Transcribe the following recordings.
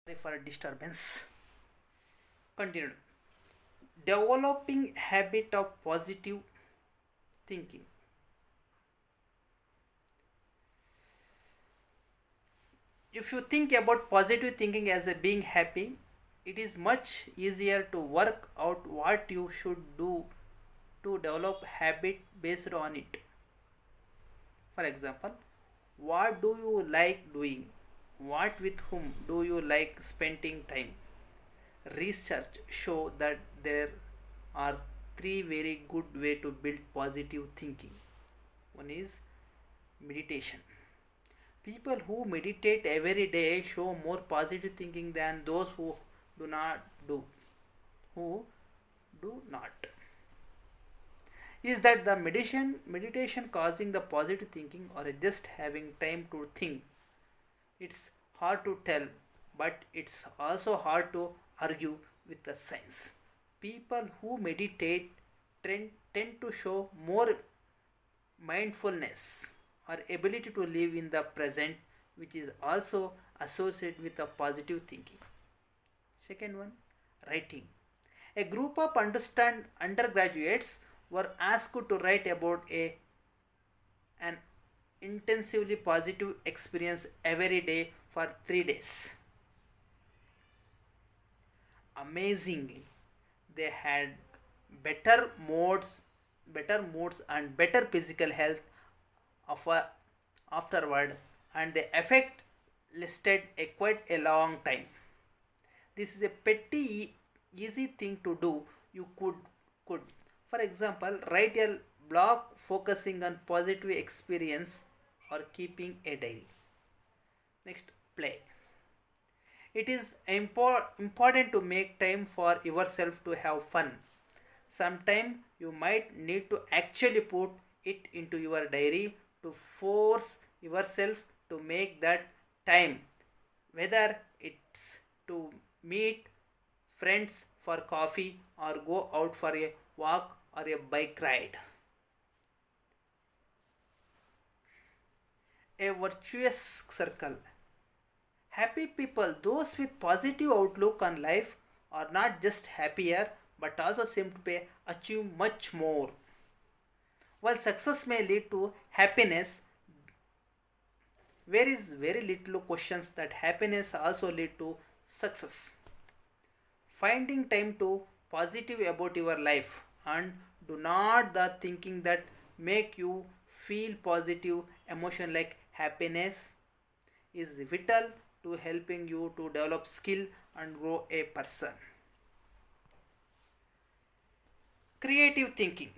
Sorry for disturbance. Continued. Developing habit of positive thinking. If you think about positive thinking as a being happy, it is much easier to work out what you should do to develop habit based on it. For example, what do you like doing? What with whom do you like spending time? Research show that there are three very good way to build positive thinking. One is meditation. People who meditate every day show more positive thinking than those do not do who do not. Is that the meditation causing the positive thinking or just having time to think? It's hard to tell, but it's also hard to argue with the science. People who meditate tend to show more mindfulness or ability to live in the present, which is also associated with a positive thinking. Second one, writing. A group of understand undergraduates were asked to write about an intensively positive experience every day for 3 days. Amazingly, they had better moods, and better physical health of afterward, and the effect lasted quite a long time. This is a pretty easy thing to do. You could for example write a blog focusing on positive experience or keeping a diary. Next, play. It is important to make time for yourself to have fun. Sometimes you might need to actually put it into your diary to force yourself to make that time, whether it's to meet friends for coffee or go out for a walk or a bike ride. A virtuous circle. Happy people, those with positive outlook on life, are not just happier but also seem to achieve much more. While success may lead to happiness, there is very little questions that happiness also lead to success. Finding time to positive about your life and do not the thinking that make you feel positive emotion like happiness is vital to helping you to develop skill and grow a person. Creative thinking.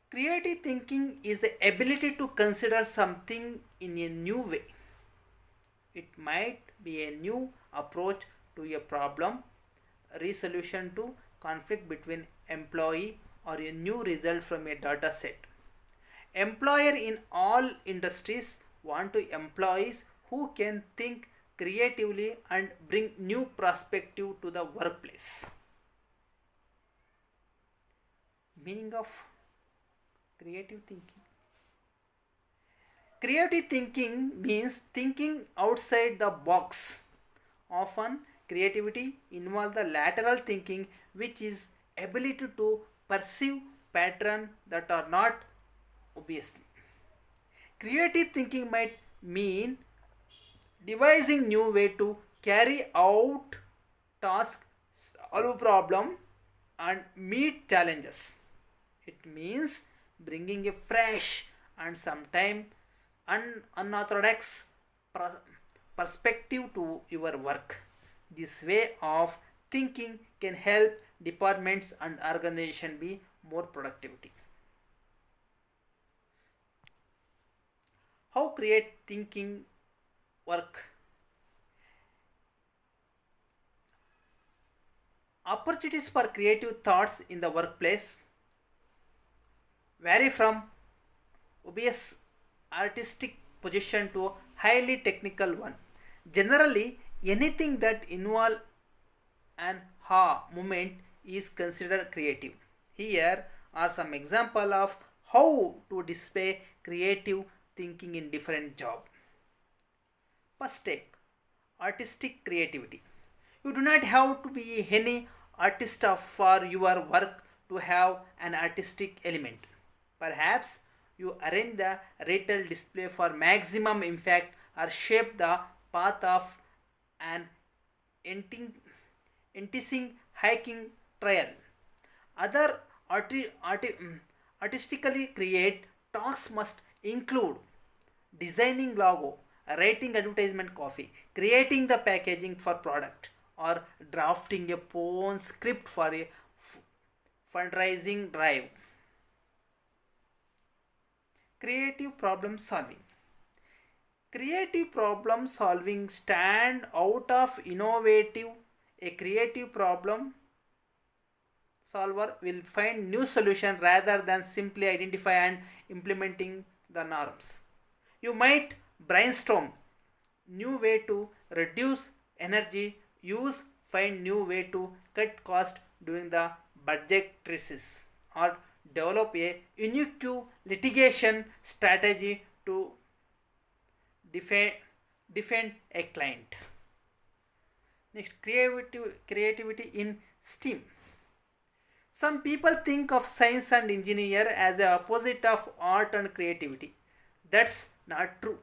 Creative thinking is the ability to consider something in a new way. It might be a new approach to a problem, resolution to conflict between employee, or a new result from a data set. Employer in all industries want to employees who can think creatively and bring new perspective to the workplace. Meaning of creative thinking. Creative thinking means thinking outside the box. Often creativity involves the lateral thinking, which is ability to perceive patterns that are not obviously. Creative thinking might mean devising new way to carry out tasks, solve problem and meet challenges. It means bringing a fresh and sometimes unorthodox perspective to your work. This way of thinking can help departments and organization be more productivity. How create thinking work? Opportunities for creative thoughts in the workplace vary from obvious artistic position to highly technical one. Generally, anything that involves an ha movement is considered creative. Here are some example of how to display creative thinking in different job. First take artistic creativity. You do not have to be any artist for your work to have an artistic element. Perhaps you arrange the retail display for maximum impact or shape the path of an enting- enticing hiking trail. Other artistically create tasks must include designing logo, writing advertisement copy, creating the packaging for product, or drafting a phone script for a fundraising drive. Creative problem solving. Creative problem solving stand out of innovative. A creative problem solver will find new solution rather than simply identify and implementing the norms. You might brainstorm new way to reduce energy use, find new way to cut cost during the budget crisis, or develop a unique litigation strategy to defend, defend a client. Next, creativity in STEAM. Some people think of science and engineer as the opposite of art and creativity. That's not true.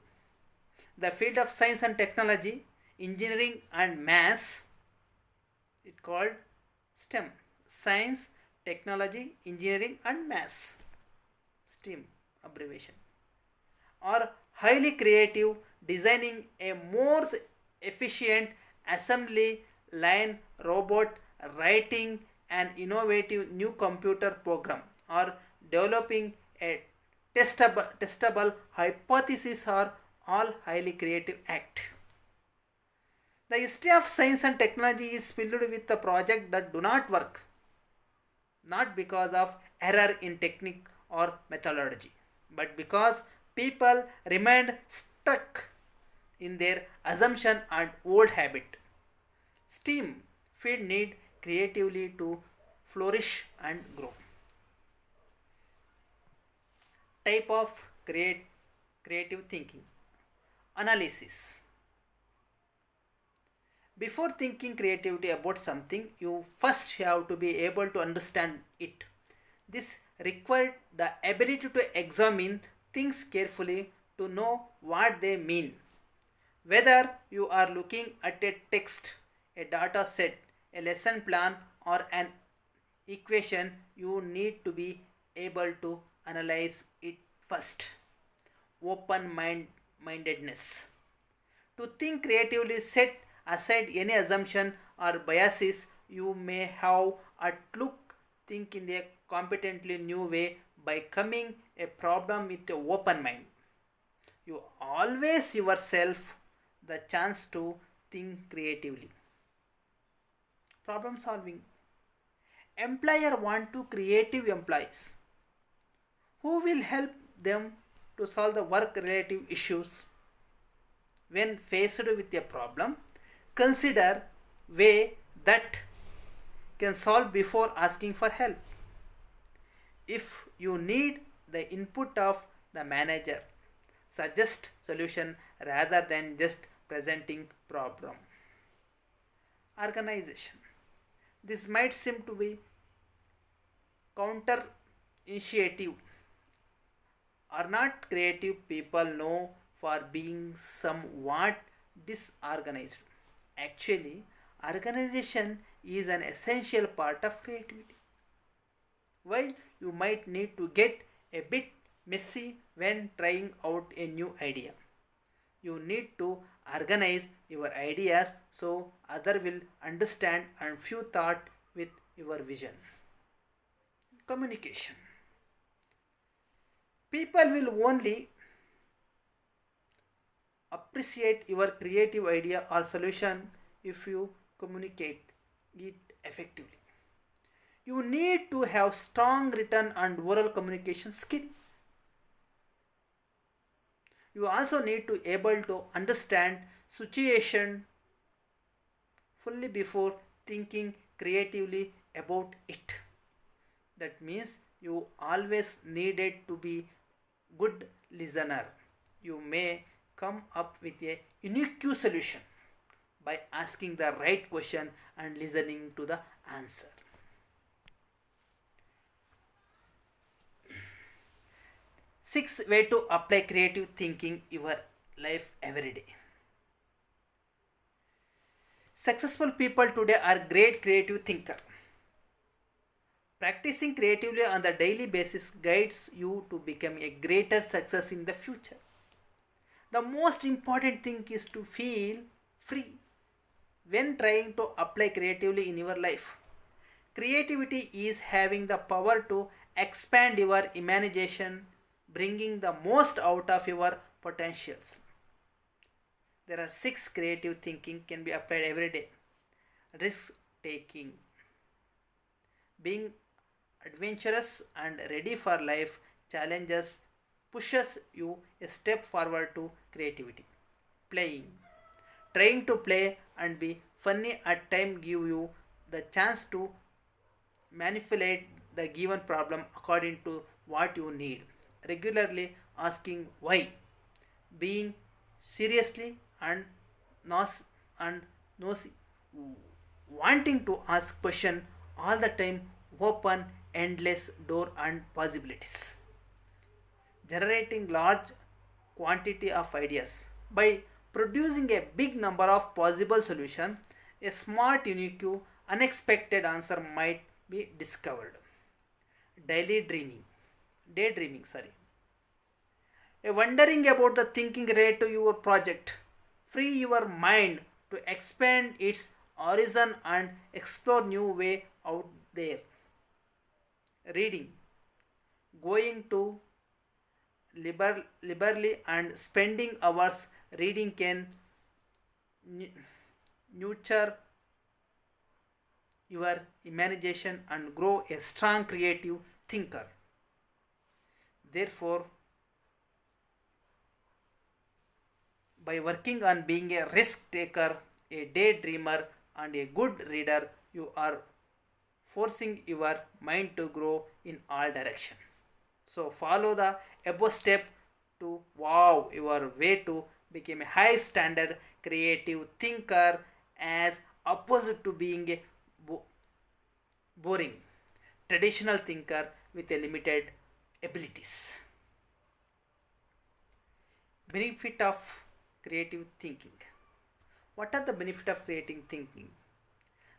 The field of science and technology, engineering and maths, it called STEM. Science, technology, engineering and maths. STEM abbreviation. Are highly creative, designing a more efficient assembly line robot, writing an innovative new computer program, or developing a testable hypothesis are all highly creative act. The history of science and technology is filled with the projects that do not work, not because of error in technique or methodology, but because people remained stuck in their assumption and old habit. STEAM field need creatively to flourish and grow. Type of creative thinking. Analysis. Before thinking creativity about something, you first have to be able to understand it. This required the ability to examine things carefully to know what they mean. Whether you are looking at a text, a data set, a lesson plan, or an equation, you need to be able to analyze it first. Mindedness. To think creatively, set aside any assumption or biases you may have at look think in a competently new way by coming a problem with an open mind. You always yourself the chance to think creatively. Problem solving. Employer want to creative employees who will help them to solve the work related issues. When faced with a problem, consider way that can solve before asking for help. If you need the input of the manager, suggest solution rather than just presenting problem. Organization. This might seem to be counter initiative are not creative people known for being somewhat disorganized. Actually, organization is an essential part of creativity. While you might need to get a bit messy when trying out a new idea, you need to organize your ideas so other will understand and few thought with your vision. Communication. People will only appreciate your creative idea or solution if you communicate it effectively. You need to have strong written and oral communication skill. You also need to able to understand situation fully before thinking creatively about it. That means you always needed to be good listener. You may come up with a unique solution by asking the right question and listening to the answer. Six way to apply creative thinking your life every day. Successful people today are great creative thinker. Practicing creatively on the daily basis guides you to become a greater success in the future. The most important thing is to feel free when trying to apply creatively in your life. Creativity is having the power to expand your imagination, bringing the most out of your potentials. There are six creative thinking can be applied every day. Risk taking, being adventurous and ready for life challenges pushes you a step forward to creativity. Playing, trying to play and be funny at time give you the chance to manipulate the given problem according to what you need. Regularly asking why, being seriously and nos and nosy, wanting to ask question all the time open endless door and possibilities. Generating large quantity of ideas by producing a big number of possible solutions, a smart unique unexpected answer might be discovered. Daily dreaming, daydreaming, sorry, a wondering about the thinking related to your project. Free your mind to expand its horizon and explore new way out there. Reading, going to liberally and spending hours reading can nurture your imagination and grow a strong creative thinker. Therefore, by working on being a risk taker, a daydreamer, and a good reader, you are forcing your mind to grow in all directions. So follow the above step to wow your way to become a high standard creative thinker as opposite to being a boring traditional thinker with a limited abilities. Benefit of creative thinking. What are the benefit of creative thinking?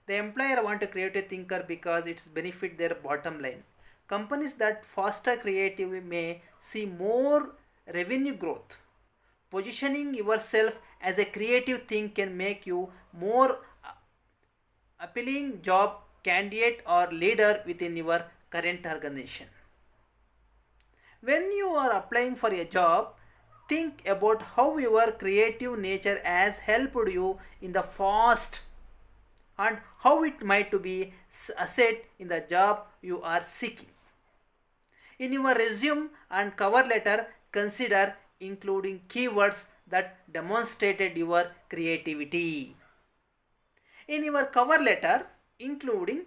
The employer want a creative thinker because it's benefit their bottom line. Companies that foster creativity may see more revenue growth. Positioning yourself as a creative thing can make you more appealing job candidate or leader within your current organization. When you are applying for a job, think about how your creative nature has helped you in the past and how it might to be asset in the job you are seeking. In your resume and cover letter, consider including keywords that demonstrated your creativity. In your cover letter, including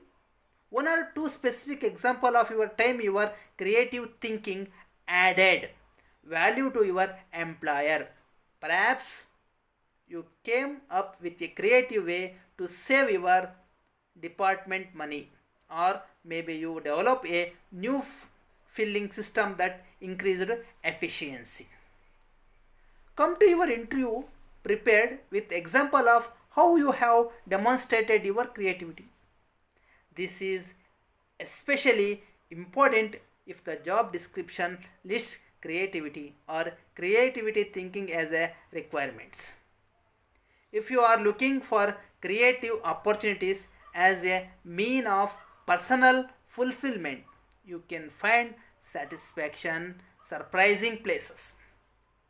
one or two specific example of your time your creative thinking added value to your employer. Perhaps you came up with a creative way to save your department money, or maybe you develop a new filling system that increased efficiency. Come to your interview prepared with example of how you have demonstrated your creativity. This is especially important if the job description lists creativity or creativity thinking as a requirements. If you are looking for creative opportunities as a mean of personal fulfillment, you can find satisfaction surprising places.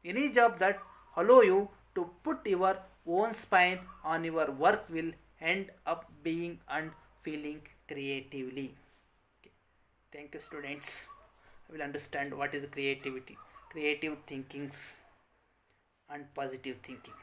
Any job that allow you to put your own spine on your work will end up being and feeling creatively. Okay. Thank you, students. I will understand what is creativity, creative thinkings and positive thinking.